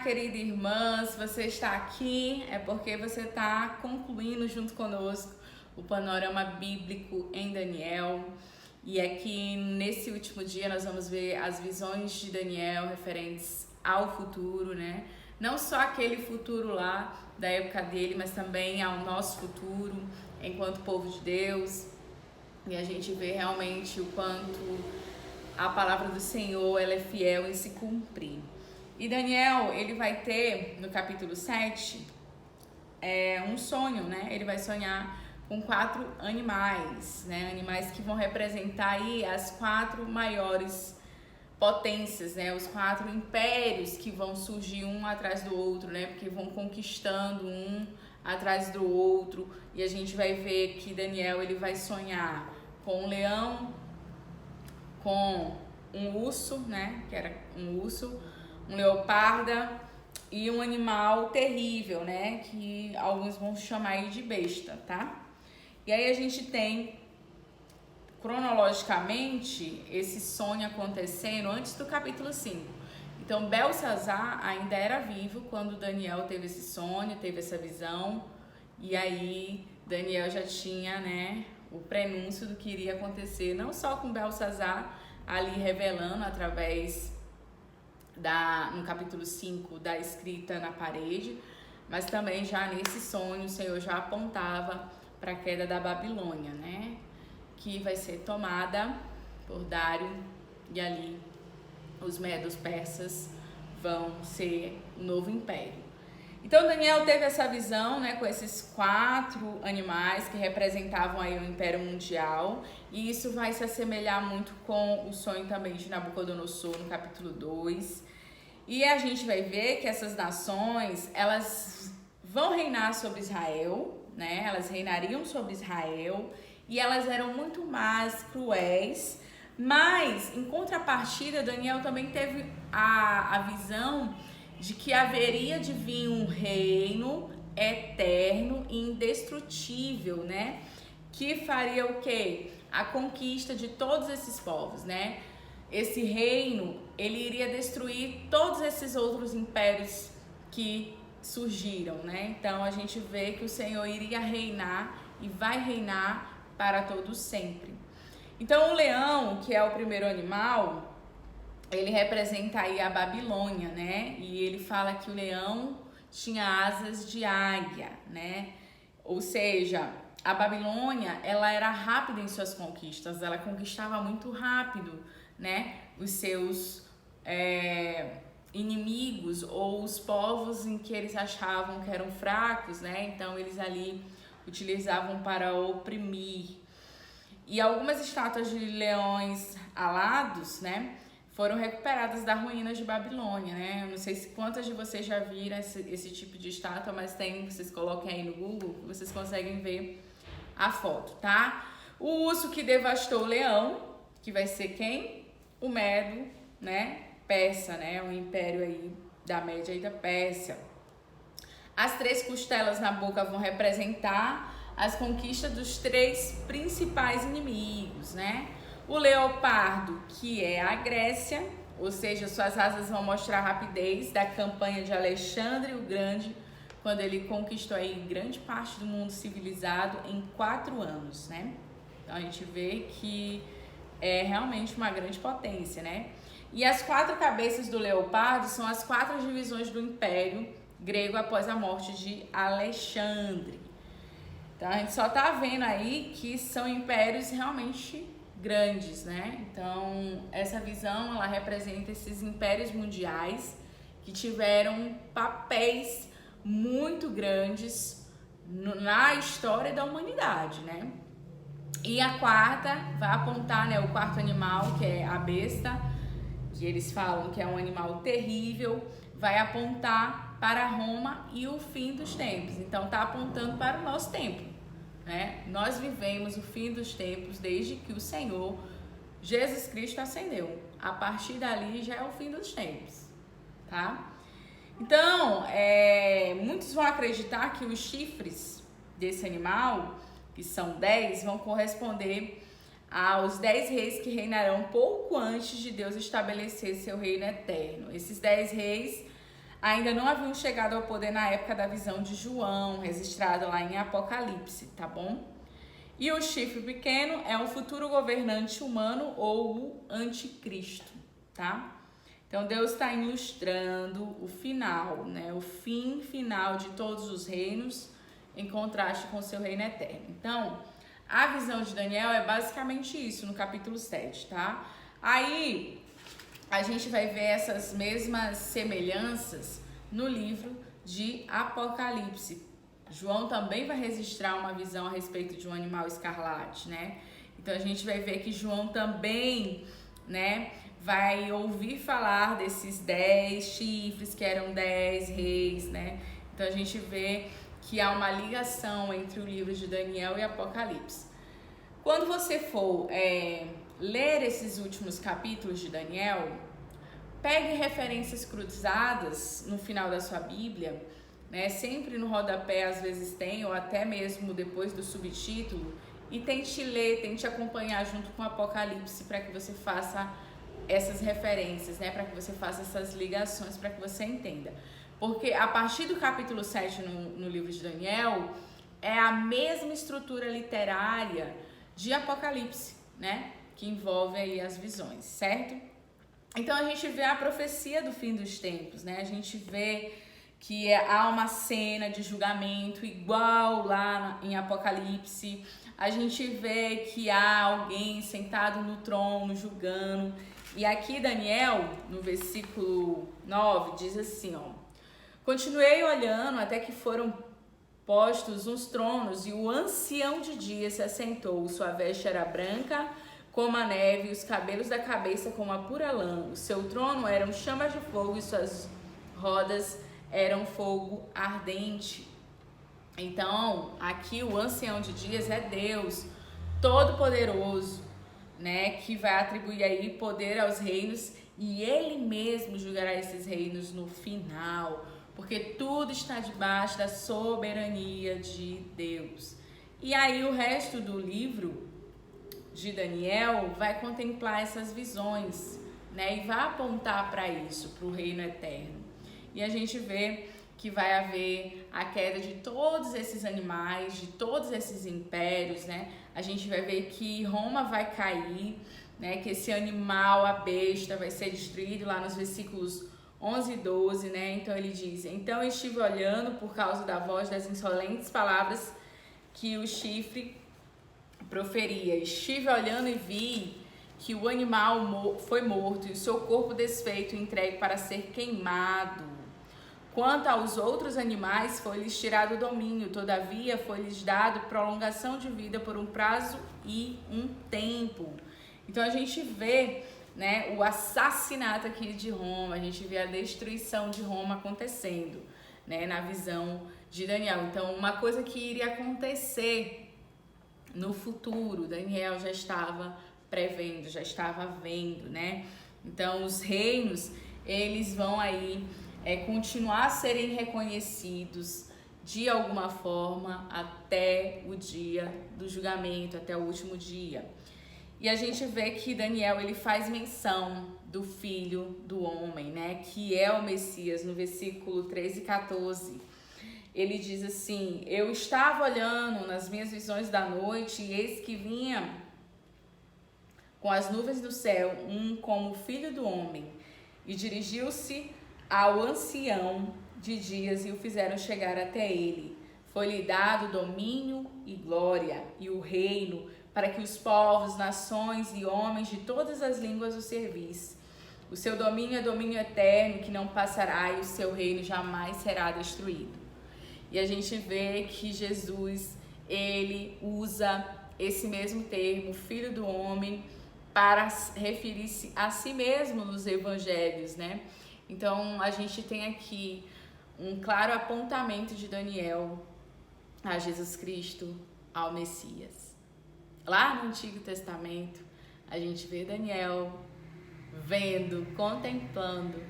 querida irmã, se você está aqui é porque você está concluindo junto conosco o panorama bíblico em Daniel. E aqui nesse último dia nós vamos ver as visões de Daniel referentes ao futuro, né? Não só aquele futuro lá da época dele, mas também ao nosso futuro enquanto povo de Deus. E a gente vê realmente o quanto a palavra do Senhor ela é fiel em se cumprir. E Daniel, ele vai ter, no capítulo 7, um sonho, né? Ele vai sonhar com 4 animais, né? Animais que vão representar aí as 4 maiores potências, né? Os 4 impérios que vão surgir um atrás do outro, né? Porque vão conquistando um atrás do outro. E a gente vai ver que Daniel, ele vai sonhar com um leão, com um urso, né? Que era um urso, um leoparda e um animal terrível, né? Que alguns vão chamar aí de besta, tá? E aí a gente tem, cronologicamente, esse sonho acontecendo antes do capítulo 5. Então, Belsazar ainda era vivo quando Daniel teve esse sonho, teve essa visão. E aí, Daniel já tinha, né, o prenúncio do que iria acontecer, não só com Belsazar ali revelando através no capítulo 5 da escrita na parede, mas também já nesse sonho o Senhor já apontava para a queda da Babilônia, né? Que vai ser tomada por Dário e ali os medos persas vão ser o novo império. Então Daniel teve essa visão, né, com esses 4 animais que representavam aí o Império Mundial, e isso vai se assemelhar muito com o sonho também de Nabucodonosor no capítulo 2. E a gente vai ver que essas nações, elas vão reinar sobre Israel, né? Elas reinariam sobre Israel e elas eram muito mais cruéis, mas em contrapartida Daniel também teve a visão de que haveria de vir um reino eterno e indestrutível, né? Que faria o quê? A conquista de todos esses povos, né? Esse reino, ele iria destruir todos esses outros impérios que surgiram, né? Então a gente vê que o Senhor iria reinar e vai reinar para todos sempre. Então o leão, que é o primeiro animal, ele representa aí a Babilônia, né? E ele fala que o leão tinha asas de águia, né? Ou seja, a Babilônia, ela era rápida em suas conquistas, ela conquistava muito rápido, né? Os seus inimigos ou os povos em que eles achavam que eram fracos, né? Então eles ali utilizavam para oprimir. E algumas estátuas de leões alados, né, foram recuperadas das ruínas de Babilônia, né? Eu não sei se quantas de vocês já viram esse tipo de estátua, mas tem, vocês coloquem aí no Google, vocês conseguem ver a foto, tá? O urso que devastou o leão, que vai ser quem? O Medo, né? Persa, né? O império aí da Média e da Pérsia. As 3 costelas na boca vão representar as conquistas dos 3 principais inimigos, né? O leopardo, que é a Grécia, ou seja, suas asas vão mostrar a rapidez da campanha de Alexandre o Grande, quando ele conquistou aí grande parte do mundo civilizado em 4 anos, né? Então a gente vê que é realmente uma grande potência, né? E as 4 cabeças do leopardo são as 4 divisões do Império grego após a morte de Alexandre. Então a gente só tá vendo aí que são impérios realmente grandes, né? Então essa visão, ela representa esses impérios mundiais que tiveram papéis muito grandes na história da humanidade, né? E a 4ª vai apontar, né, o 4º animal, que é a besta, que eles falam que é um animal terrível, vai apontar para Roma e o fim dos tempos. Então tá apontando para o nosso tempo, né? Nós vivemos o fim dos tempos desde que o Senhor Jesus Cristo ascendeu. A partir dali já é o fim dos tempos, tá? Então, muitos vão acreditar que os chifres desse animal, que são 10, vão corresponder aos 10 reis que reinarão pouco antes de Deus estabelecer seu reino eterno. Esses 10 reis ainda não haviam chegado ao poder na época da visão de João, registrada lá em Apocalipse, tá bom? E o chifre pequeno é um futuro governante humano ou o anticristo, tá? Então Deus está ilustrando o final, né? O fim final de todos os reinos em contraste com o seu reino eterno. Então, a visão de Daniel é basicamente isso no capítulo 7, tá? Aí a gente vai ver essas mesmas semelhanças no livro de Apocalipse. João também vai registrar uma visão a respeito de um animal escarlate, né? Então a gente vai ver que João também, né, vai ouvir falar desses 10 chifres, que eram 10 reis, né? Então a gente vê que há uma ligação entre o livro de Daniel e Apocalipse. Quando você for ler esses últimos capítulos de Daniel, pegue referências cruzadas no final da sua Bíblia, né? Sempre no rodapé às vezes tem, ou até mesmo depois do subtítulo, e tente ler, tente acompanhar junto com o Apocalipse para que você faça essas referências, né? Para que você faça essas ligações, para que você entenda. Porque a partir do capítulo 7 no livro de Daniel, é a mesma estrutura literária de Apocalipse, né? Que envolve aí as visões, certo? Então a gente vê a profecia do fim dos tempos, né? A gente vê que há uma cena de julgamento igual lá em Apocalipse. A gente vê que há alguém sentado no trono julgando. E aqui Daniel, no versículo 9, diz assim, ó: continuei olhando até que foram postos uns tronos e o ancião de dias se assentou. Sua veste era branca como a neve e os cabelos da cabeça como a pura lã. O seu trono eram chamas de fogo e suas rodas eram fogo ardente. Então, aqui o ancião de dias é Deus Todo-Poderoso, né, que vai atribuir aí poder aos reinos e ele mesmo julgará esses reinos no final, porque tudo está debaixo da soberania de Deus. E aí o resto do livro de Daniel vai contemplar essas visões, né, e vai apontar para isso, para o reino eterno. E a gente vê que vai haver a queda de todos esses animais, de todos esses impérios, né? A gente vai ver que Roma vai cair, né? Que esse animal, a besta, vai ser destruído lá nos versículos 11 e 12, né? Então ele diz: então eu estive olhando por causa da voz das insolentes palavras que o chifre proferia. Estive olhando e vi que o animal foi morto e o seu corpo desfeito e entregue para ser queimado. Quanto aos outros animais, foi-lhes tirado o domínio, todavia foi-lhes dado prolongação de vida por um prazo e um tempo. Então a gente vê, né, o assassinato aqui de Roma, a gente vê a destruição de Roma acontecendo, né, na visão de Daniel. Então uma coisa que iria acontecer no futuro, Daniel já estava prevendo, já estava vendo, né? Então os reinos, eles vão aí continuar a serem reconhecidos de alguma forma até o dia do julgamento, até o último dia. E a gente vê que Daniel, ele faz menção do filho do homem, né, que é o Messias, no versículo 13 e 14. Ele diz assim: eu estava olhando nas minhas visões da noite e eis que vinha com as nuvens do céu um como filho do homem, e dirigiu-se ao ancião de dias e o fizeram chegar até ele. Foi-lhe dado domínio e glória e o reino, para que os povos, nações e homens de todas as línguas o servissem. O seu domínio é domínio eterno, que não passará, e o seu reino jamais será destruído. E a gente vê que Jesus, ele usa esse mesmo termo, filho do homem, para referir-se a si mesmo nos evangelhos, né? Então, a gente tem aqui um claro apontamento de Daniel a Jesus Cristo, ao Messias. Lá no Antigo Testamento, a gente vê Daniel vendo, contemplando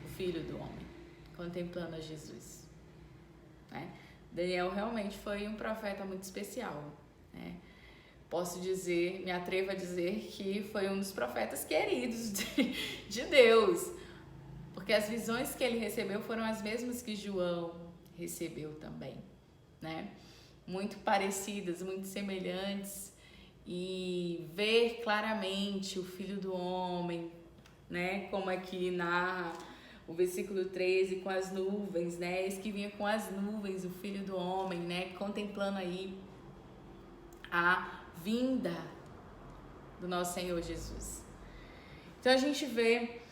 o Filho do Homem, contemplando a Jesus, né? Daniel realmente foi um profeta muito especial, né? Posso dizer, me atrevo a dizer que foi um dos profetas queridos de Deus. Porque as visões que ele recebeu foram as mesmas que João recebeu também, né? Muito parecidas, muito semelhantes, e ver claramente o Filho do Homem, né? Como aqui narra o versículo 13, com as nuvens, né? Esse que vinha com as nuvens, o Filho do Homem, né? Contemplando aí a vinda do nosso Senhor Jesus. Então a gente vê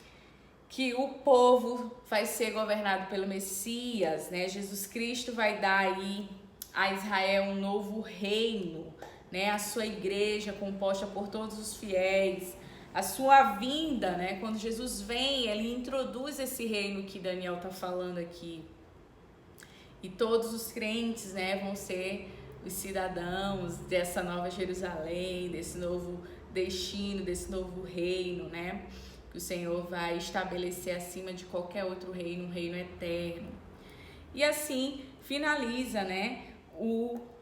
que o povo vai ser governado pelo Messias, né? Jesus Cristo vai dar aí a Israel um novo reino, né? A sua igreja composta por todos os fiéis, a sua vinda, né? Quando Jesus vem, ele introduz esse reino que Daniel está falando aqui. E todos os crentes, né, vão ser os cidadãos dessa nova Jerusalém, desse novo destino, desse novo reino, né? Que o Senhor vai estabelecer acima de qualquer outro reino, um reino eterno. E assim finaliza, né,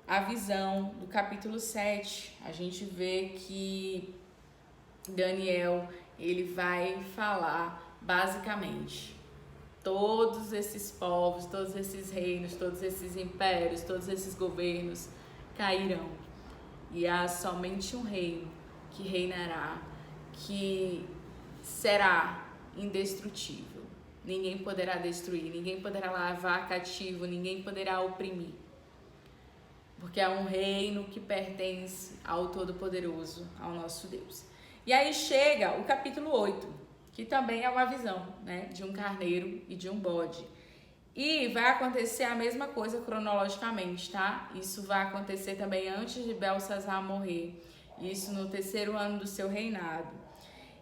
a visão do capítulo 7. A gente vê que Daniel, ele vai falar basicamente: todos esses povos, todos esses reinos, todos esses impérios, todos esses governos cairão. E há somente um reino que reinará, que será indestrutível. Ninguém poderá destruir, ninguém poderá levar cativo, ninguém poderá oprimir. Porque é um reino que pertence ao Todo-Poderoso, ao nosso Deus. E aí chega o capítulo 8, que também é uma visão, né, de um carneiro e de um bode. E vai acontecer a mesma coisa cronologicamente, tá? Isso vai acontecer também antes de Belsazar morrer. Isso no 3º ano do seu reinado.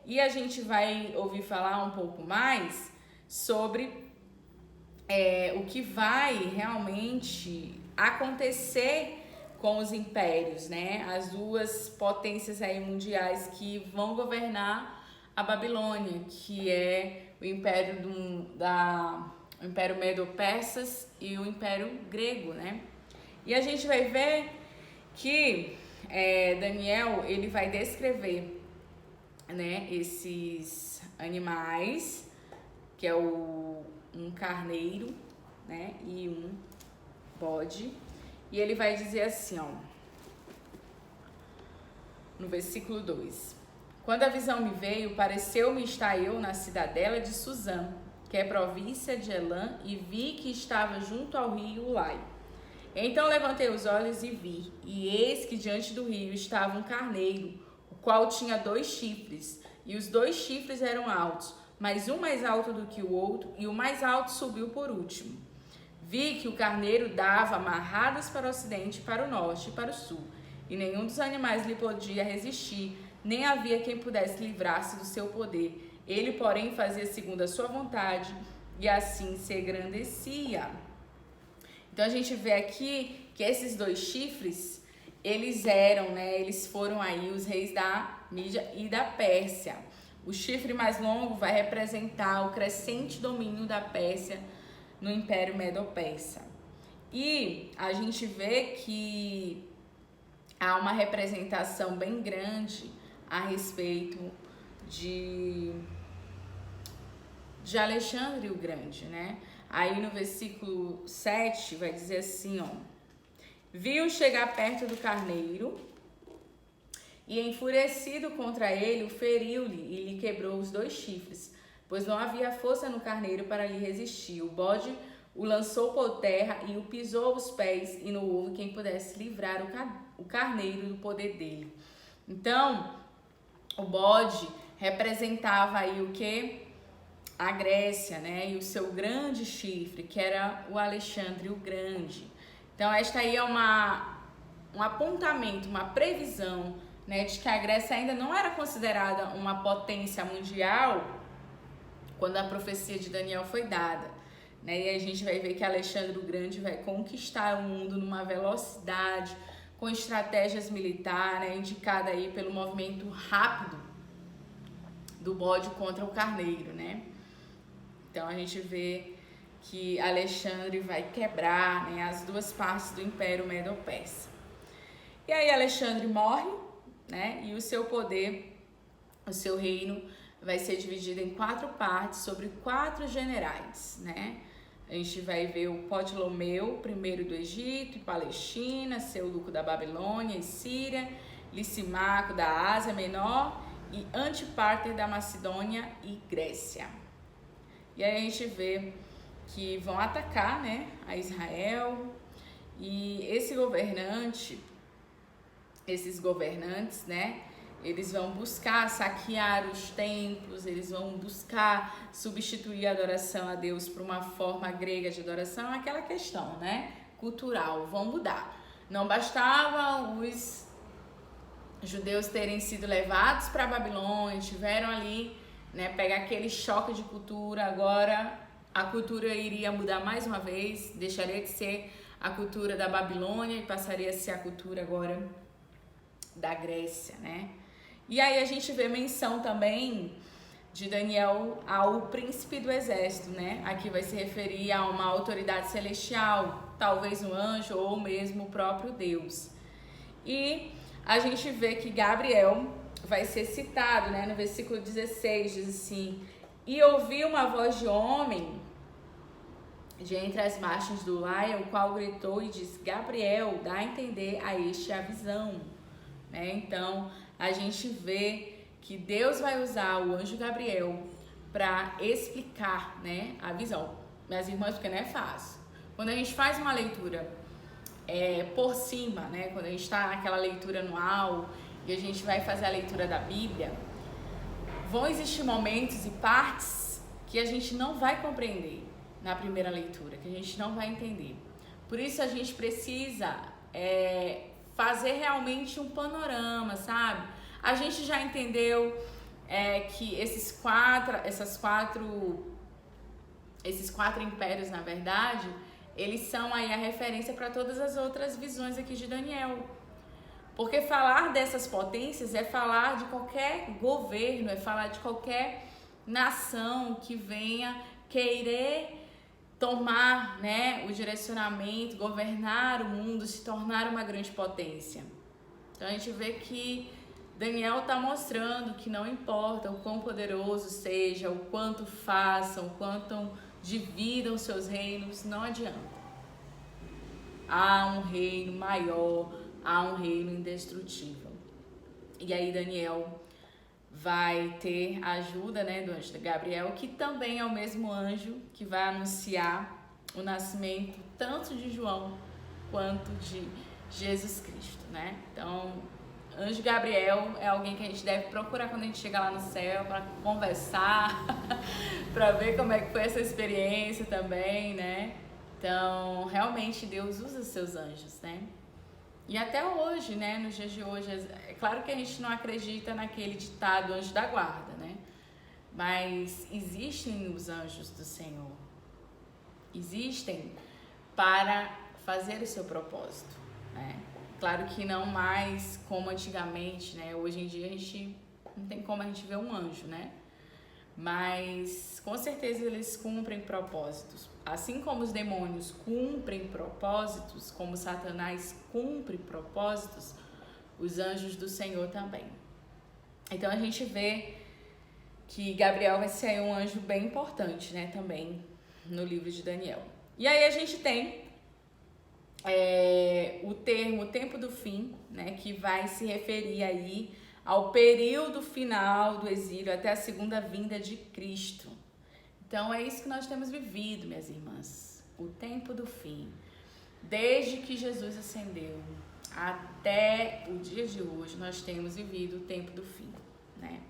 E a gente vai ouvir falar um pouco mais sobre o que vai realmente acontecer com os impérios, né? As duas potências aí mundiais que vão governar a Babilônia, que é o império o Império Medo-Persas e o Império Grego, né? E a gente vai ver que Daniel, ele vai descrever, né, esses animais, que é um carneiro, né, e um bode. E ele vai dizer assim, ó, no versículo 2: quando a visão me veio, pareceu-me estar eu na cidadela de Suzã, que é província de Elã, e vi que estava junto ao rio Ulai. Então levantei os olhos e vi, e eis que diante do rio estava um carneiro, o qual tinha 2 chifres, e os 2 chifres eram altos, mas um mais alto do que o outro, e o mais alto subiu por último. Vi que o carneiro dava amarradas para o ocidente, para o norte e para o sul, e nenhum dos animais lhe podia resistir, nem havia quem pudesse livrar-se do seu poder. Ele, porém, fazia segundo a sua vontade, e assim se engrandecia. Então a gente vê aqui que esses 2 chifres, eles foram aí os reis da Mídia e da Pérsia. O chifre mais longo vai representar o crescente domínio da Pérsia no Império Medo-Persa. E a gente vê que há uma representação bem grande a respeito de Alexandre o Grande, né? Aí no versículo 7 vai dizer assim, ó: viu chegar perto do carneiro e, enfurecido contra ele, o feriu-lhe e lhe quebrou os 2 chifres, pois não havia força no carneiro para lhe resistir. O bode o lançou por terra e o pisou aos pés, e não houve quem pudesse livrar o carneiro do poder dele. Então, o bode representava aí o quê? A Grécia, né? E o seu grande chifre, que era o Alexandre o Grande. Então, esta aí é um apontamento, uma previsão, né, de que a Grécia ainda não era considerada uma potência mundial quando a profecia de Daniel foi dada, né? E a gente vai ver que Alexandre o Grande vai conquistar o mundo numa velocidade, com estratégias militares, né, indicada aí pelo movimento rápido do bode contra o carneiro, né? Então a gente vê que Alexandre vai quebrar, né, as 2 partes do Império Medo-Persa. E aí Alexandre morre, né? E o seu poder, o seu reino vai ser dividida em 4 partes sobre 4 generais, né? A gente vai ver o Ptolomeu, primeiro do Egito e Palestina, Eunuco da Babilônia e Síria, Lisimaco da Ásia Menor e Antípater da Macedônia e Grécia. E aí a gente vê que vão atacar, né, a Israel, e esses governantes, né, eles vão buscar saquear os templos, eles vão buscar substituir a adoração a Deus por uma forma grega de adoração, aquela questão, né, cultural, vão mudar. Não bastava os judeus terem sido levados para a Babilônia, tiveram ali, né, pegar aquele choque de cultura, agora a cultura iria mudar mais uma vez, deixaria de ser a cultura da Babilônia e passaria a ser a cultura agora da Grécia, né? E aí a gente vê menção também de Daniel ao príncipe do exército, né? Aqui vai se referir a uma autoridade celestial, talvez um anjo ou mesmo o próprio Deus. E a gente vê que Gabriel vai ser citado, né? No versículo 16 diz assim: e ouvi uma voz de homem de entre as margens do laio, o qual gritou e disse: Gabriel, dá a entender a este a visão. Né? Então, a gente vê que Deus vai usar o anjo Gabriel para explicar, né, a visão. Minhas irmãs, porque não é fácil. Quando a gente faz uma leitura por cima, né, quando a gente está naquela leitura anual e a gente vai fazer a leitura da Bíblia, vão existir momentos e partes que a gente não vai compreender na primeira leitura, que a gente não vai entender. Por isso a gente precisa fazer realmente um panorama, sabe? A gente já entendeu que esses quatro impérios, na verdade, eles são aí a referência para todas as outras visões aqui de Daniel. Porque falar dessas potências é falar de qualquer governo, é falar de qualquer nação que venha querer tomar, né, o direcionamento, governar o mundo, se tornar uma grande potência. Então a gente vê que Daniel está mostrando que não importa o quão poderoso seja, o quanto façam, o quanto dividam seus reinos, não adianta. Há um reino maior, há um reino indestrutível. E aí Daniel vai ter a ajuda, né, do anjo Gabriel, que também é o mesmo anjo que vai anunciar o nascimento tanto de João quanto de Jesus Cristo, né? Então, anjo Gabriel é alguém que a gente deve procurar quando a gente chega lá no céu para conversar, para ver como é que foi essa experiência também, né? Então, realmente Deus usa seus anjos, né? E até hoje, né, nos dias de hoje, é claro que a gente não acredita naquele ditado anjo da guarda, né? Mas existem os anjos do Senhor. Existem para fazer o seu propósito, né? Claro que não mais como antigamente, né? Hoje em dia a gente não tem como a gente ver um anjo, né? Mas com certeza eles cumprem propósitos. Assim como os demônios cumprem propósitos, como Satanás cumpre propósitos, os anjos do Senhor também. Então a gente vê que Gabriel vai ser um anjo bem importante, né, também no livro de Daniel. E aí a gente tem o tempo do fim, né, que vai se referir aí ao período final do exílio até a segunda vinda de Cristo. Então é isso que nós temos vivido, minhas irmãs, o tempo do fim. Desde que Jesus ascendeu até o dia de hoje, nós temos vivido o tempo do fim, né?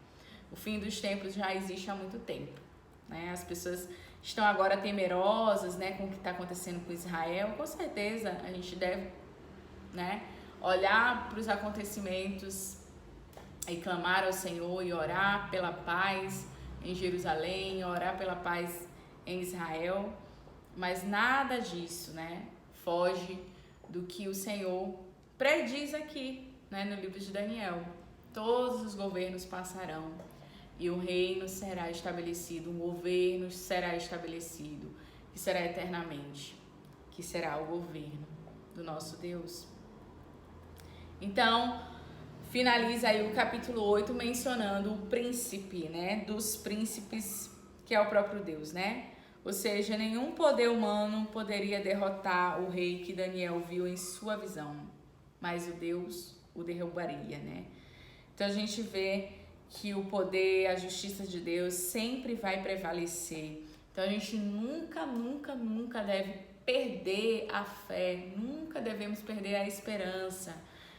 O fim dos tempos já existe há muito tempo, né? As pessoas estão agora temerosas, né, com o que está acontecendo com Israel. Com certeza a gente deve, né, olhar para os acontecimentos e clamar ao Senhor e orar pela paz em Jerusalém, orar pela paz em Israel, mas nada disso, né, foge do que o Senhor prediz aqui, né, no livro de Daniel. Todos os governos passarão e o reino será estabelecido, um governo será estabelecido, que será eternamente, que será o governo do nosso Deus. Então, finaliza aí o capítulo 8 mencionando o príncipe, né, dos príncipes, que é o próprio Deus, né? Ou seja, nenhum poder humano poderia derrotar o rei que Daniel viu em sua visão, mas o Deus o derrubaria, né? Então a gente vê que o poder, a justiça de Deus sempre vai prevalecer. Então a gente nunca deve perder a fé, nunca devemos perder a esperança,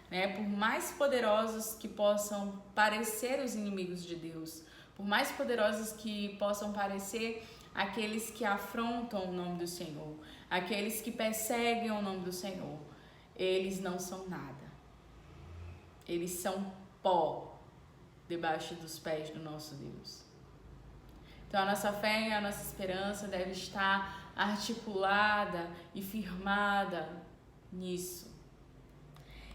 né? Por mais poderosos que possam parecer os inimigos de Deus, por mais poderosos que possam parecer aqueles que afrontam o nome do Senhor, aqueles que perseguem o nome do Senhor, eles não são nada. Eles são pó debaixo dos pés do nosso Deus. Então a nossa fé e a nossa esperança deve estar articulada e firmada nisso.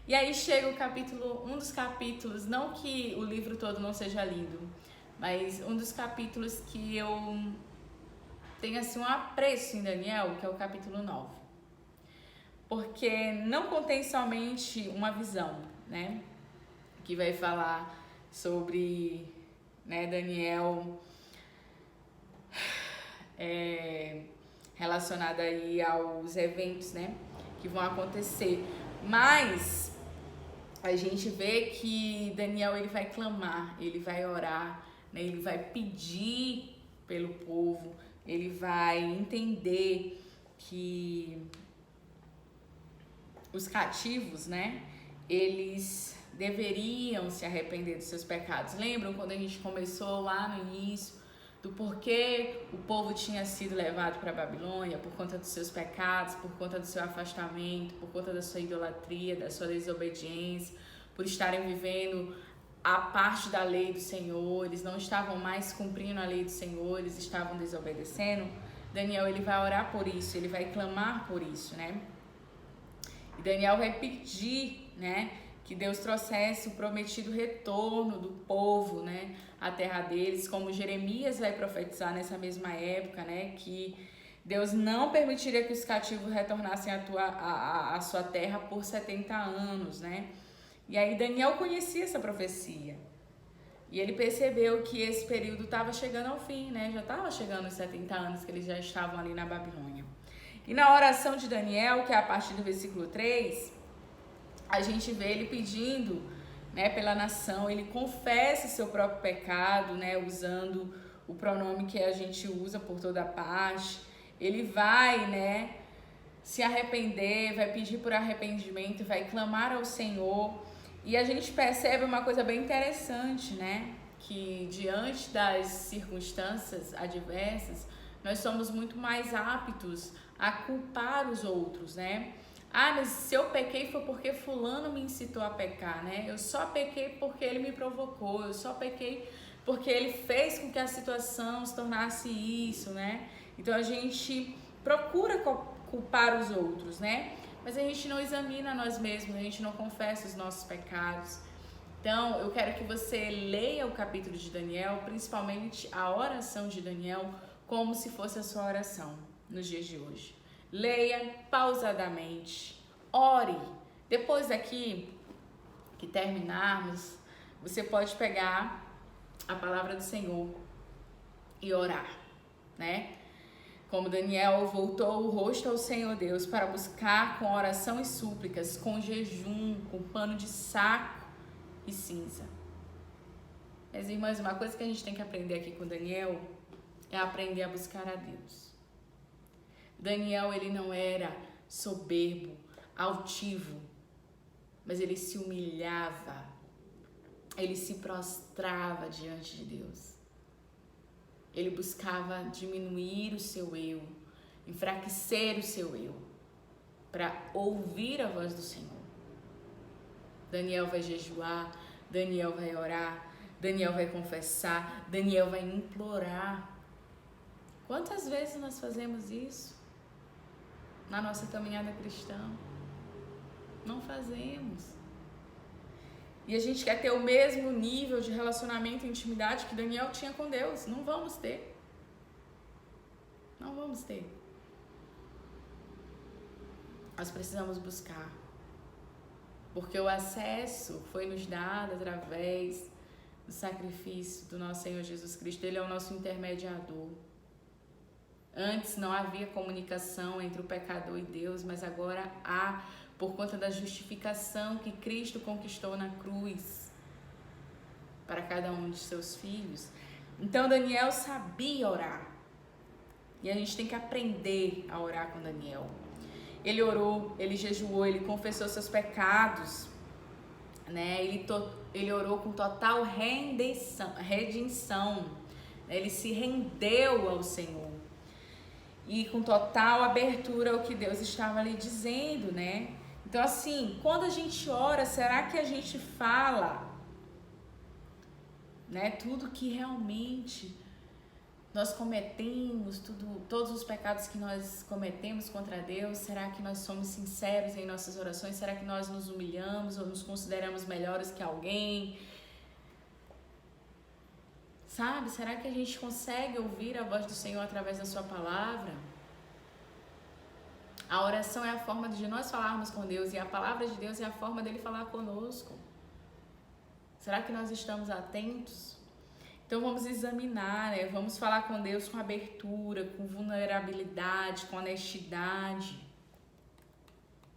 E aí chega o capítulo, um dos capítulos, não que o livro todo não seja lindo, mas um dos capítulos que eu tenho assim um apreço em Daniel, que é o capítulo 9. Porque não contém somente uma visão, né? Que vai falar sobre, né, Daniel relacionado aí aos eventos, né, que vão acontecer. Mas a gente vê que Daniel, ele vai clamar, ele vai orar, né, ele vai pedir pelo povo, ele vai entender que os cativos, né, eles deveriam se arrepender dos seus pecados. Lembram quando a gente começou lá no início do porquê o povo tinha sido levado para a Babilônia? Por conta dos seus pecados, por conta do seu afastamento, por conta da sua idolatria, da sua desobediência, por estarem vivendo a parte da lei do Senhor, eles não estavam mais cumprindo a lei do Senhor, eles estavam desobedecendo. Daniel, ele vai orar por isso, ele vai clamar por isso, né? E Daniel vai pedir, né, que Deus trouxesse o prometido retorno do povo, né, à terra deles, como Jeremias vai profetizar nessa mesma época, né, que Deus não permitiria que os cativos retornassem à sua terra por 70 anos, né? E aí Daniel conhecia essa profecia. E ele percebeu que esse período estava chegando ao fim, né? Já estava chegando os 70 anos que eles já estavam ali na Babilônia. E na oração de Daniel, que é a partir do versículo 3, a gente vê ele pedindo, né, pela nação, ele confessa seu próprio pecado, né, usando o pronome que a gente usa por toda parte. Ele vai, né, se arrepender, vai pedir por arrependimento, vai clamar ao Senhor. E a gente percebe uma coisa bem interessante, né, que diante das circunstâncias adversas, nós somos muito mais aptos a culpar os outros, né? Ah, mas se eu pequei foi porque fulano me incitou a pecar, né? Eu só pequei porque ele me provocou, eu só pequei porque ele fez com que a situação se tornasse isso, né? Então a gente procura culpar os outros, né? Mas a gente não examina nós mesmos, a gente não confessa os nossos pecados. Então eu quero que você leia o capítulo de Daniel, principalmente a oração de Daniel, como se fosse a sua oração nos dias de hoje. Leia pausadamente, ore. Depois daqui que terminarmos, você pode pegar a palavra do Senhor e orar, né? Como Daniel voltou o rosto ao Senhor Deus para buscar com oração e súplicas, com jejum, com pano de saco e cinza. Minhas irmãs, uma coisa que a gente tem que aprender aqui com Daniel é aprender a buscar a Deus. Daniel, ele não era soberbo, altivo, mas ele se humilhava, ele se prostrava diante de Deus. Ele buscava diminuir o seu eu, enfraquecer o seu eu, para ouvir a voz do Senhor. Daniel vai jejuar, Daniel vai orar, Daniel vai confessar, Daniel vai implorar. Quantas vezes nós fazemos isso na nossa caminhada cristã? Não fazemos. E a gente quer ter o mesmo nível de relacionamento e intimidade que Daniel tinha com Deus. Não vamos ter. Não vamos ter. Nós precisamos buscar. porque o acesso foi nos dado através do sacrifício do nosso Senhor Jesus Cristo. Ele é o nosso intermediador. Antes não havia comunicação entre o pecador e Deus, mas agora há, por conta da justificação que Cristo conquistou na cruz para cada um de seus filhos. Então Daniel sabia orar. E a gente tem que aprender a orar com Daniel. Ele orou, ele jejuou, ele confessou seus pecados, né? Ele orou com total redenção. Ele se rendeu ao Senhor. E com total abertura ao que Deus estava lhe dizendo, né? Então, assim, quando a gente ora, será que a gente fala, né? Tudo que realmente nós cometemos, todos os pecados que nós cometemos contra Deus, será que nós somos sinceros em nossas orações? Será que nós nos humilhamos ou nos consideramos melhores que alguém? Sabe? Será que a gente consegue ouvir a voz do Senhor através da sua palavra? A oração é a forma de nós falarmos com Deus e a palavra de Deus é a forma dele falar conosco. Será que nós estamos atentos? Então vamos examinar, né? Vamos falar com Deus com abertura, com vulnerabilidade, com honestidade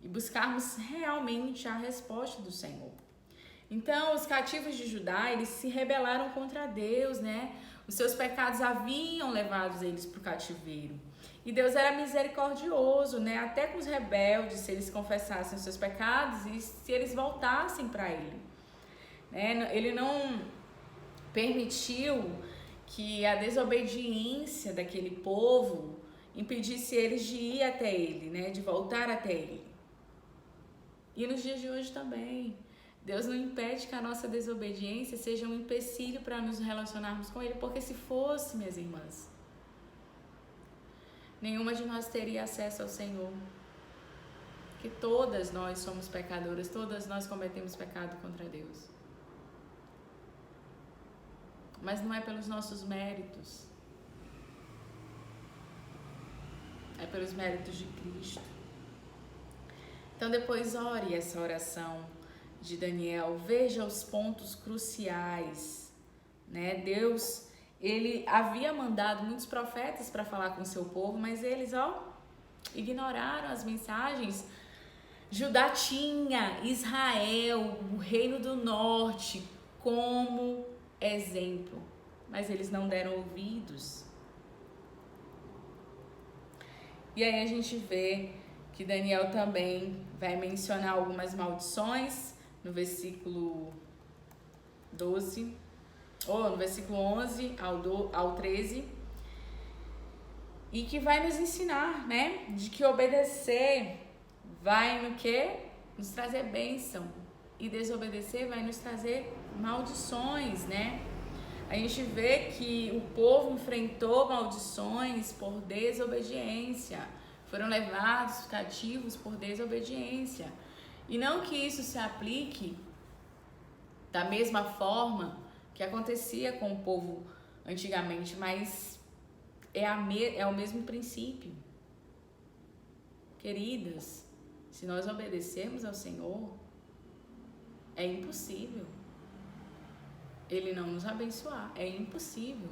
e buscarmos realmente a resposta do Senhor. Então os cativos de Judá, eles se rebelaram contra Deus, né? Os seus pecados haviam levado eles para o cativeiro. E Deus era misericordioso, né? Até com os rebeldes, se eles confessassem os seus pecados e se eles voltassem para Ele, né? Ele não permitiu que a desobediência daquele povo impedisse eles de ir até Ele, né? De voltar até Ele. E nos dias de hoje também. Deus não impede que a nossa desobediência seja um empecilho para nos relacionarmos com Ele, porque se fosse, minhas irmãs, nenhuma de nós teria acesso ao Senhor. Que todas nós somos pecadoras, todas nós cometemos pecado contra Deus. Mas não é pelos nossos méritos, é pelos méritos de Cristo. Então depois ore essa oração de Daniel, veja os pontos cruciais, né? Deus, ele havia mandado muitos profetas para falar com o seu povo, mas eles, ignoraram as mensagens. Judá tinha Israel, o reino do norte, como exemplo, mas eles não deram ouvidos. E aí a gente vê que Daniel também vai mencionar algumas maldições no versículo 12, ou no versículo 11 ao 13, e que vai nos ensinar, né, de que obedecer vai no quê? Nos trazer bênção, e desobedecer vai nos trazer maldições, né? A gente vê que o povo enfrentou maldições por desobediência, foram levados cativos por desobediência. E não que isso se aplique da mesma forma que acontecia com o povo antigamente, mas é o mesmo princípio. Queridas, se nós obedecermos ao Senhor, é impossível Ele não nos abençoar, é impossível.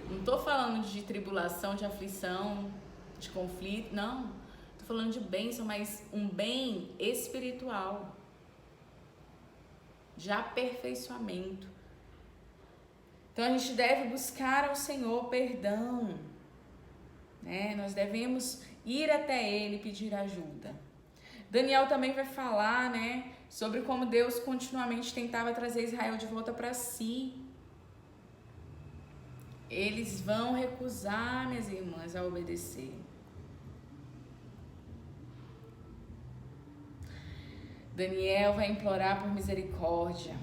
Não estou falando de tribulação, de aflição, de conflito, não. Estou falando de bênção, mas um bem espiritual, de aperfeiçoamento. Então a gente deve buscar ao Senhor perdão, né? Nós devemos ir até Ele e pedir ajuda. Daniel também vai falar, né, sobre como Deus continuamente tentava trazer Israel de volta para si. Eles vão recusar, minhas irmãs, a obedecer. Daniel vai implorar por misericórdia.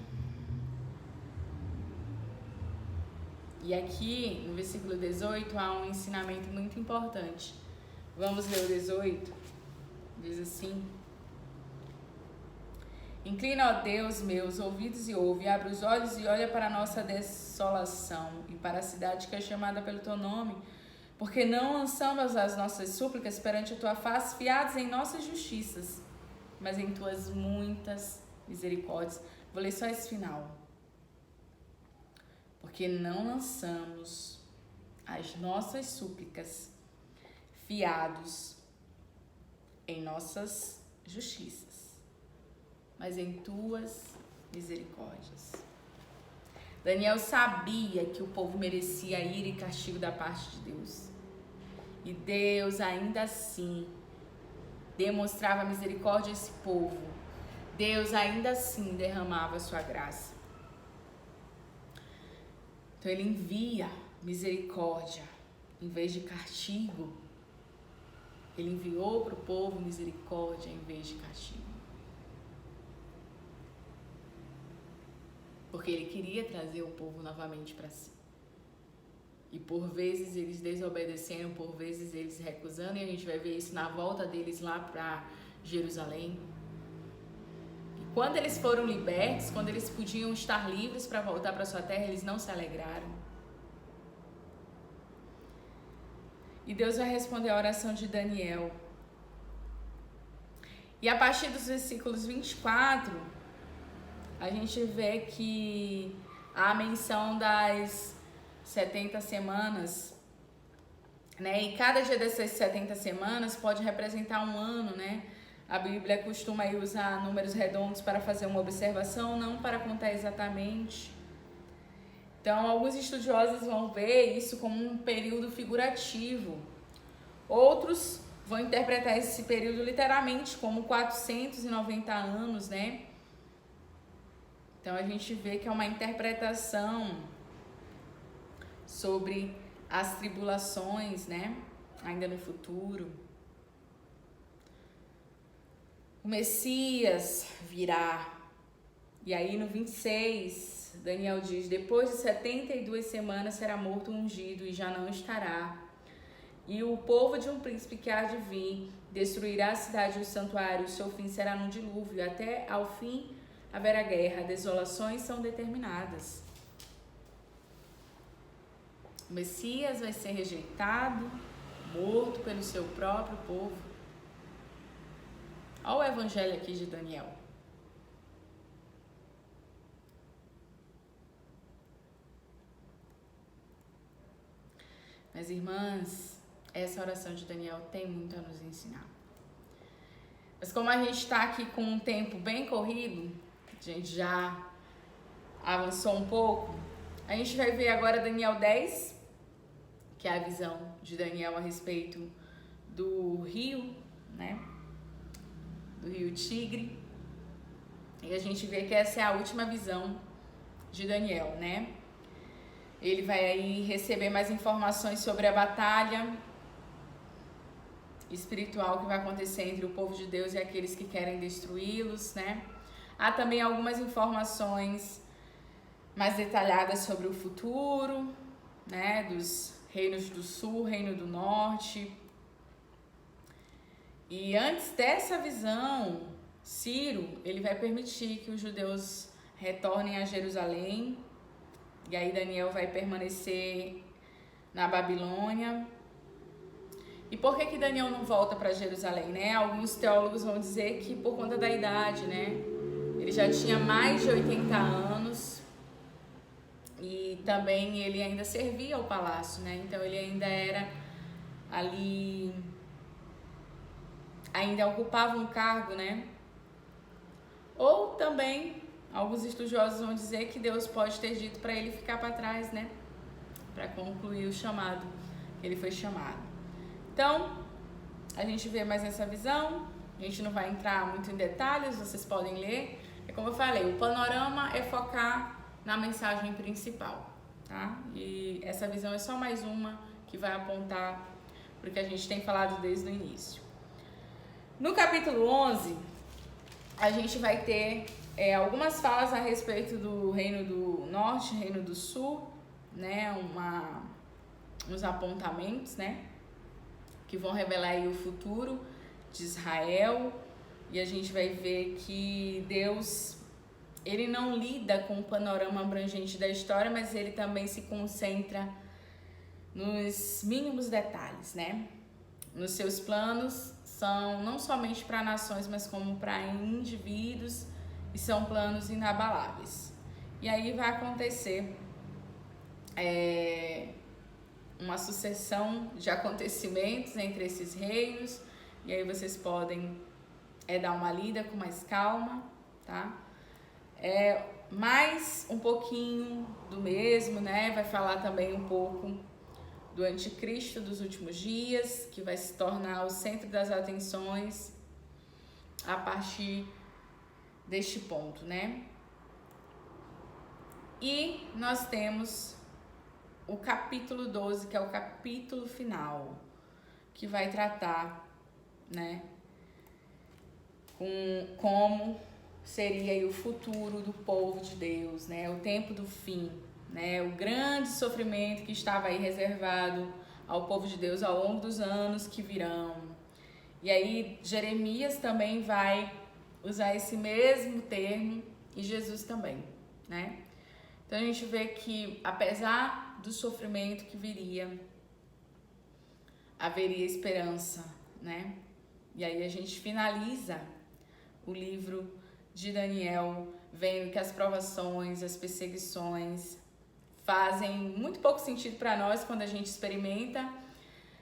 E aqui, no versículo 18, há um ensinamento muito importante. Vamos ler o 18? Diz assim: Inclina, ó Deus, meus ouvidos e ouve, abre os olhos e olha para a nossa desolação e para a cidade que é chamada pelo teu nome, porque não lançamos as nossas súplicas perante a tua face, fiados em nossas justiças. mas em tuas muitas misericórdias. Vou ler só esse final. Porque não lançamos as nossas súplicas fiados em nossas justiças, mas em tuas misericórdias. Daniel sabia que o povo merecia ira e castigo da parte de Deus. E Deus ainda assim demonstrava misericórdia a esse povo. Deus ainda assim derramava a sua graça. Então ele envia misericórdia em vez de castigo. Ele enviou para o povo misericórdia em vez de castigo. Porque ele queria trazer o povo novamente para si. E por vezes eles desobedecendo, por vezes eles recusando, e a gente vai ver isso na volta deles lá para Jerusalém. E quando eles foram libertos, quando eles podiam estar livres para voltar para sua terra, eles não se alegraram. E Deus vai responder a oração de Daniel. E a partir dos versículos 24, a gente vê que há a menção das 70 semanas, né? E cada dia dessas 70 semanas pode representar um ano, né? A Bíblia costuma aí usar números redondos para fazer uma observação, não para contar exatamente. Então, alguns estudiosos vão ver isso como um período figurativo. Outros vão interpretar esse período literalmente como 490 anos, né? Então, a gente vê que é uma interpretação sobre as tribulações, né? Ainda no futuro. O Messias virá. E aí no 26, Daniel diz: depois de 72 semanas será morto o ungido e já não estará. E o povo de um príncipe que há de vir destruirá a cidade e o santuário. O seu fim será no dilúvio. Até ao fim haverá guerra. Desolações são determinadas. O Messias vai ser rejeitado, morto pelo seu próprio povo. Olha o evangelho aqui de Daniel. Mas, irmãs, essa oração de Daniel tem muito a nos ensinar. Mas como a gente está aqui com um tempo bem corrido, a gente já avançou um pouco, a gente vai ver agora Daniel 10, que é a visão de Daniel a respeito do rio, né? Do rio Tigre. E a gente vê que essa é a última visão de Daniel, né? Ele vai aí receber mais informações sobre a batalha espiritual que vai acontecer entre o povo de Deus e aqueles que querem destruí-los, né? Há também algumas informações mais detalhadas sobre o futuro, né? Dos reinos do sul, reino do norte. E antes dessa visão, Ciro, ele vai permitir que os judeus retornem a Jerusalém. E aí Daniel vai permanecer na Babilônia. E por que Daniel não volta para Jerusalém, né? Alguns teólogos vão dizer que por conta da idade, né? Ele já tinha mais de 80 anos e também ele ainda servia ao palácio, né? Então ele ainda era ali, ainda ocupava um cargo, né? Ou também alguns estudiosos vão dizer que Deus pode ter dito para ele ficar para trás, né? Para concluir o chamado, ele foi chamado. Então, a gente vê mais essa visão, a gente não vai entrar muito em detalhes, vocês podem ler. É como eu falei, o panorama é focar na mensagem principal, tá? E essa visão é só mais uma que vai apontar para o que a gente tem falado desde o início. No capítulo 11, a gente vai ter algumas falas a respeito do reino do norte, reino do sul, né? Uns apontamentos, né? Que vão revelar aí o futuro de Israel. E a gente vai ver que Deus, ele não lida com o panorama abrangente da história, mas ele também se concentra nos mínimos detalhes, né? Nos seus planos são não somente para nações, mas como para indivíduos, e são planos inabaláveis. E aí vai acontecer uma sucessão de acontecimentos entre esses reinos, e aí vocês podem dar uma lida com mais calma, tá? Mais um pouquinho do mesmo, né? Vai falar também um pouco do anticristo dos últimos dias, que vai se tornar o centro das atenções a partir deste ponto, né? E nós temos o capítulo 12, que é o capítulo final, que vai tratar, né, com como seria aí o futuro do povo de Deus, né, o tempo do fim, né, o grande sofrimento que estava aí reservado ao povo de Deus ao longo dos anos que virão. E aí Jeremias também vai usar esse mesmo termo e Jesus também, né? Então a gente vê que apesar do sofrimento que viria, haveria esperança, né? E aí a gente finaliza o livro de Daniel vendo que as provações, as perseguições fazem muito pouco sentido para nós quando a gente experimenta,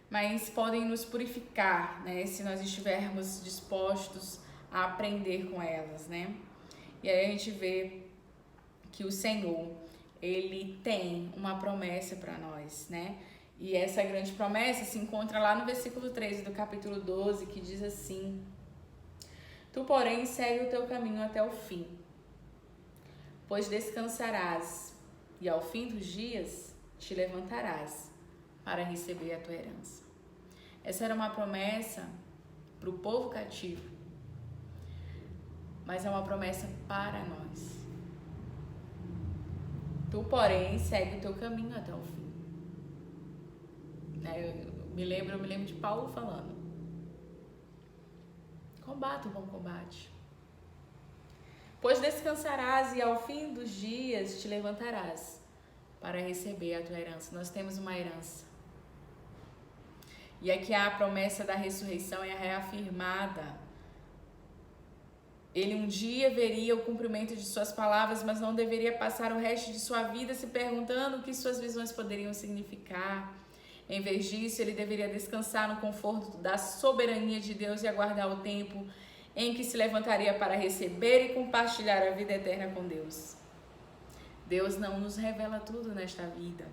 mas podem nos purificar, né? Se nós estivermos dispostos a aprender com elas, né? E aí a gente vê que o Senhor, ele tem uma promessa para nós, né? E essa grande promessa se encontra lá no versículo 13 do capítulo 12, que diz assim: Tu, porém, segue o teu caminho até o fim, pois descansarás, e ao fim dos dias te levantarás para receber a tua herança. Essa era uma promessa para o povo cativo, mas é uma promessa para nós. Tu, porém, segue o teu caminho até o fim. Eu me lembro de Paulo falando: combate o bom combate, pois descansarás e ao fim dos dias te levantarás para receber a tua herança. Nós temos uma herança. E aqui a promessa da ressurreição é reafirmada. Ele um dia veria o cumprimento de suas palavras, mas não deveria passar o resto de sua vida se perguntando o que suas visões poderiam significar. Em vez disso, ele deveria descansar no conforto da soberania de Deus e aguardar o tempo em que se levantaria para receber e compartilhar a vida eterna com Deus. Deus não nos revela tudo nesta vida.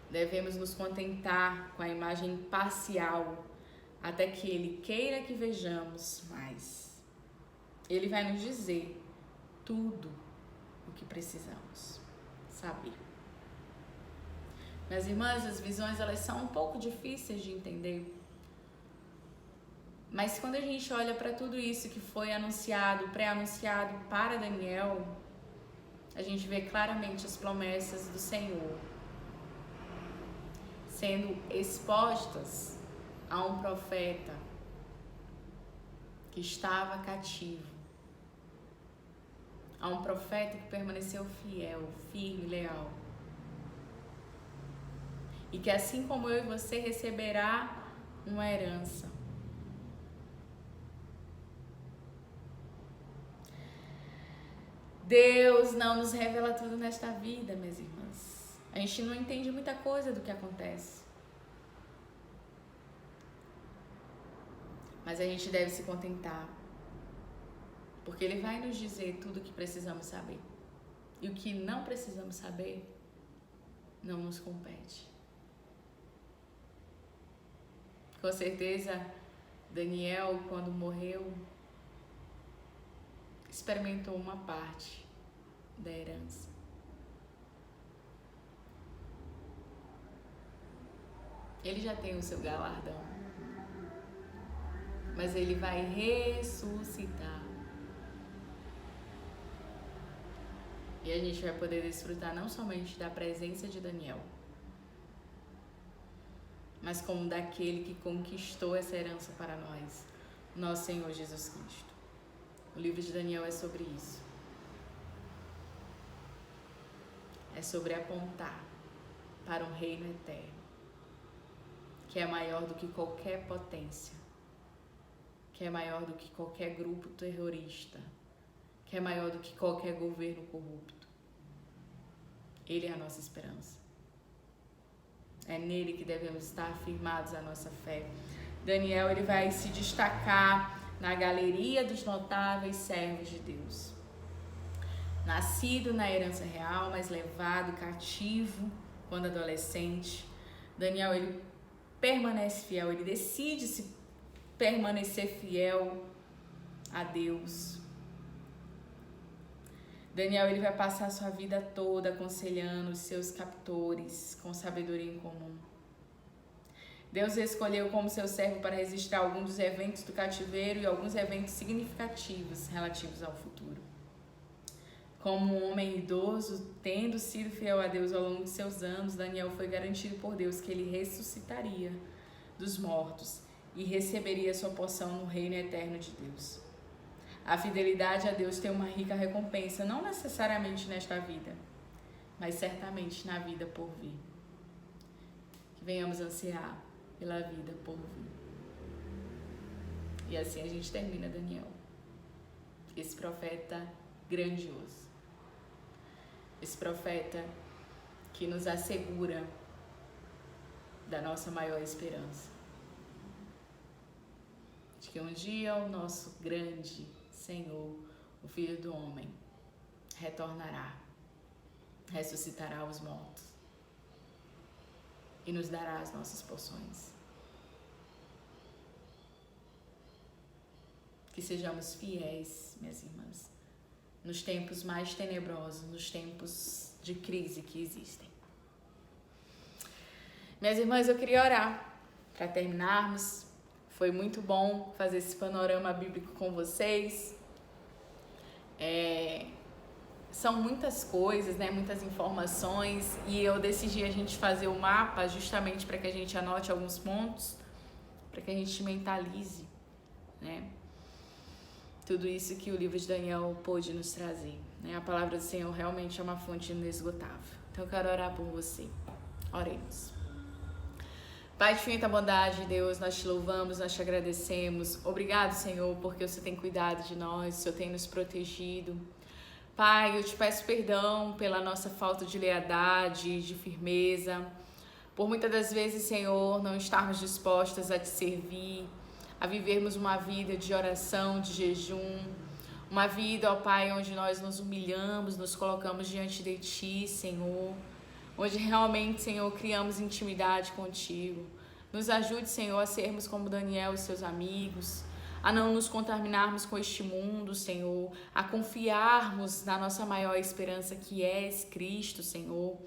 Devemos nos contentar com a imagem parcial até que Ele queira que vejamos mais. Ele vai nos dizer tudo o que precisamos saber. Minhas irmãs, as visões elas são um pouco difíceis de entender. Mas quando a gente olha para tudo isso que foi anunciado, pré-anunciado para Daniel, a gente vê claramente as promessas do Senhor sendo expostas a um profeta que estava cativo, a um profeta que permaneceu fiel, firme, leal, e que assim como eu e você receberá uma herança. Deus não nos revela tudo nesta vida, minhas irmãs. A gente não entende muita coisa do que acontece. Mas a gente deve se contentar, porque Ele vai nos dizer tudo o que precisamos saber. E o que não precisamos saber, não nos compete. Com certeza, Daniel, quando morreu, experimentou uma parte da herança. Ele já tem o seu galardão, mas ele vai ressuscitar. E a gente vai poder desfrutar não somente da presença de Daniel, mas como daquele que conquistou essa herança para nós, nosso Senhor Jesus Cristo. O livro de Daniel é sobre isso. É sobre apontar para um reino eterno. que é maior do que qualquer potência, que é maior do que qualquer grupo terrorista, que é maior do que qualquer governo corrupto. Ele é a nossa esperança. É nele que devemos estar firmados a nossa fé. Daniel, ele vai se destacar na galeria dos notáveis servos de Deus. Nascido na herança real, mas levado cativo quando adolescente, Daniel, ele permanece fiel, ele decide se permanecer fiel a Deus. Daniel, ele vai passar a sua vida toda aconselhando os seus captores com sabedoria em comum. Deus escolheu como seu servo para registrar alguns dos eventos do cativeiro e alguns eventos significativos relativos ao futuro. Como um homem idoso, tendo sido fiel a Deus ao longo de seus anos, Daniel foi garantido por Deus que ele ressuscitaria dos mortos e receberia sua porção no reino eterno de Deus. A fidelidade a Deus tem uma rica recompensa, não necessariamente nesta vida, mas certamente na vida por vir. Que venhamos ansiar pela vida por vir. E assim a gente termina Daniel, esse profeta grandioso, esse profeta que nos assegura da nossa maior esperança, de que um dia o nosso grande Senhor, o Filho do Homem, retornará, ressuscitará os mortos e nos dará as nossas porções. Que sejamos fiéis, minhas irmãs, nos tempos mais tenebrosos, nos tempos de crise que existem. Minhas irmãs, eu queria orar para terminarmos. Foi muito bom fazer esse panorama bíblico com vocês. São muitas coisas, né? Muitas informações, e eu decidi a gente fazer o mapa justamente para que a gente anote alguns pontos, para que a gente mentalize, né? Tudo isso que o livro de Daniel pôde nos trazer, né? A palavra do Senhor realmente é uma fonte inesgotável. Então eu quero orar por você. Oremos. Pai de infinita bondade, Deus, nós te louvamos, nós te agradecemos. Obrigado, Senhor, porque o Senhor tem cuidado de nós, o Senhor tem nos protegido. Pai, eu te peço perdão pela nossa falta de lealdade, de firmeza, por muitas das vezes, Senhor, não estarmos dispostas a te servir, a vivermos uma vida de oração, de jejum, uma vida, ó Pai, onde nós nos humilhamos, nos colocamos diante de Ti, Senhor, onde realmente, Senhor, criamos intimidade contigo. Nos ajude, Senhor, a sermos como Daniel e seus amigos, a não nos contaminarmos com este mundo, Senhor, a confiarmos na nossa maior esperança, que é Cristo, Senhor.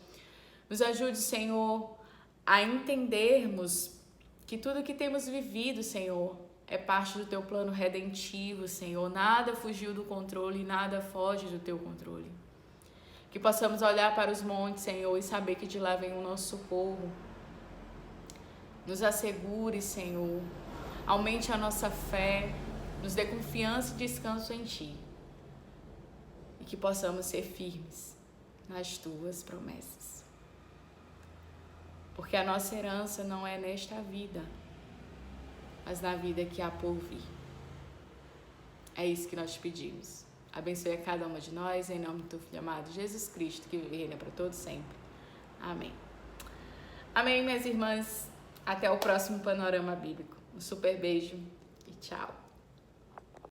Nos ajude, Senhor, a entendermos que tudo que temos vivido, Senhor, é parte do Teu plano redentivo, Senhor. Nada fugiu do controle, nada foge do Teu controle. Que possamos olhar para os montes, Senhor, e saber que de lá vem o nosso socorro. Nos assegure, Senhor. Aumente a nossa fé. Nos dê confiança e descanso em Ti. E que possamos ser firmes nas Tuas promessas. Porque a nossa herança não é nesta vida, mas na vida que há por vir. É isso que nós te pedimos. Abençoe a cada uma de nós, em nome do Teu Filho amado Jesus Cristo, que vive e reina para todos sempre. Amém. Amém, minhas irmãs. Até o próximo Panorama Bíblico. Um super beijo e tchau.